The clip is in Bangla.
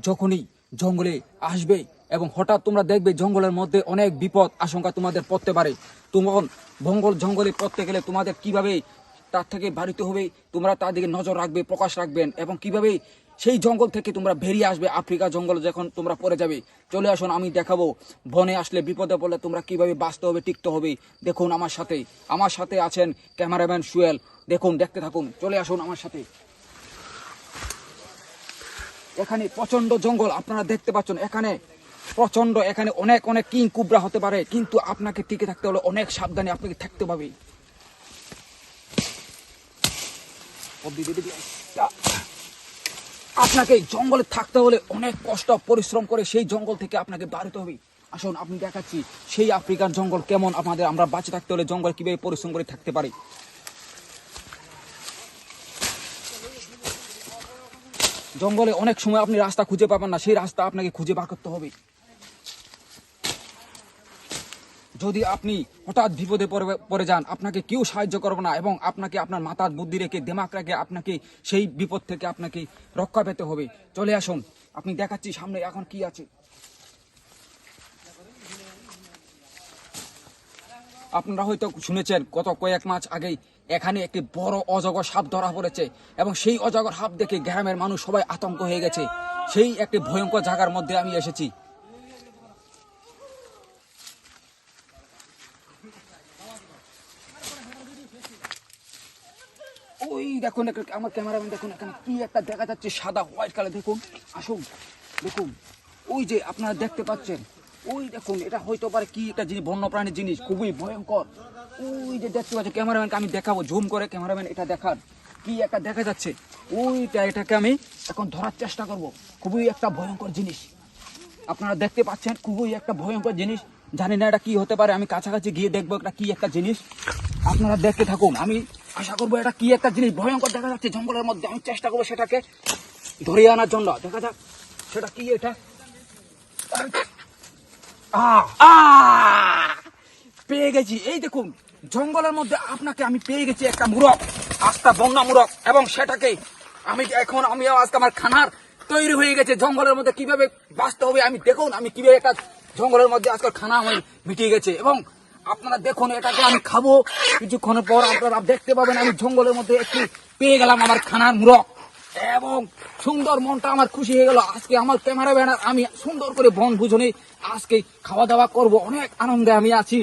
যখনই জঙ্গলে আসবে এবং হঠাৎ তোমরা দেখবে জঙ্গলের মধ্যে অনেক বিপদ আশঙ্কা তোমাদের পড়তে পারে। তখন জঙ্গলে পড়তে গেলে তোমাদের কিভাবে তার থেকে বাড়িতে হবে, তোমরা তার দিকে নজর রাখবে, প্রকাশ রাখবেন এবং কিভাবে সেই জঙ্গল থেকে তোমরা বেরিয়ে আসবে। আফ্রিকা জঙ্গল যখন তোমরা পড়ে যাবে, চলে আসুন আমি দেখাবো বনে আসলে বিপদে পড়লে তোমরা কিভাবে বাঁচতে হবে, টিকতে হবে। দেখুন আমার সাথে আছেন ক্যামেরাম্যান সুয়েল। দেখুন, দেখতে থাকুন, চলে আসুন আমার সাথে। এখানে প্রচন্ড জঙ্গল আপনারা দেখতে পাচ্ছেন, এখানে প্রচন্ড, এখানে অনেক অনেক কিং কুবরা হতে পারে, কিন্তু আপনাকে টিকে থাকতে হলে অনেক সাবধানে আপনাকে থাকতে হবে। আপনাকে জঙ্গলে থাকতে হলে অনেক কষ্ট পরিশ্রম করে সেই জঙ্গল থেকে আপনাকে বাড়িতে হবে। আসুন আপনি দেখাচ্ছি সেই আফ্রিকার জঙ্গল কেমন, আমরা বাঁচে থাকতে হলে জঙ্গল কিভাবে পরিশ্রম করে থাকতে পারি। জঙ্গলে অনেক সময় আপনি রাস্তা খুঁজে পাবেন না, সেই রাস্তা আপনাকে খুঁজে বার করতে হবে। যদি আপনি হঠাৎ বিপদে পড়ে যান, আপনাকে কেউ সাহায্য করবে না এবং আপনাকে আপনার মাথার বুদ্ধি রেখে, দিমাগ রেখে আপনাকে সেই বিপদ থেকে আপনাকে রক্ষা পেতে হবে। চলে আসুন, আপনি দেখাচ্ছি সামনে এখন কি আছে। আপনারা হয়তো শুনেছেন গত কয়েক মাস আগেই এখানে একটি বড় অজগর সাপ ধরা পড়েছে এবং সেই অজগর সাপ দেখে গ্রামের মানুষ সবাই আতঙ্ক হয়ে গেছে। সেই একটি ভয়ঙ্কর জায়গার মধ্যে আমি এসেছি। ওই দেখুন, আমার ক্যামেরাম্যান দেখুন, এখানে কি একটা দেখা যাচ্ছে সাদা হোয়াইট কালার। দেখুন, আসুন দেখুন, ওই যে আপনারা দেখতে পাচ্ছেন, ওই দেখুন, এটা হয়তো পারে কি একটা জিনিস, বন্যপ্রাণীর জিনিস, খুবই ভয়ঙ্কর। ওই যে দেখতে পাচ্ছেন, ক্যামেরাম্যানকে আমি দেখাবো, জুম করে ক্যামেরাম্যান এটা দেখান, কি একটা দেখা যাচ্ছে ওইটা। এটাকে আমি এখন ধরার চেষ্টা করব। খুবই একটা ভয়ঙ্কর জিনিস আপনারা দেখতে পাচ্ছেন, খুবই একটা ভয়ঙ্কর জিনিস। জানি না এটা কি হতে পারে, আমি কাছাকাছি গিয়ে দেখবো এটা কি একটা জিনিস। আপনারা দেখতে থাকুন, আমি আশা করবো এটা কি একটা জিনিস ভয়ঙ্কর দেখা যাচ্ছে জঙ্গলের মধ্যে। আমি চেষ্টা করবো সেটাকে ধরিয়ে আনার জন্য। দেখা যাক সেটা কি। এটা পেয়ে গেছি। এই দেখুন, জঙ্গলের মধ্যে আপনাকে আমি পেয়ে গেছি একটা মুরগ, আস্তা বন্যা মুরগ, এবং সেটাকে আমি আজকে আমার খানার তৈরি হয়ে গেছে। জঙ্গলের মধ্যে কিভাবে বাঁচতে হবে আমি দেখুন, আমি কিভাবে একটা জঙ্গলের মধ্যে আজকাল খানা আমার মিটিয়ে গেছে এবং আপনারা দেখুন এটাকে আমি খাবো কিছুক্ষণের পর। আপনারা দেখতে পাবেন আমি জঙ্গলের মধ্যে একটু পেয়ে গেলাম আমার খানার মুরগ এবং সুন্দর, মনটা আমার খুশি হয়ে গেল। আজকে আমার ক্যামেরাম্যান আর আমি সুন্দর করে বনভোজনে আজকে খাওয়া দাওয়া করব, অনেক আনন্দে আমি আছি।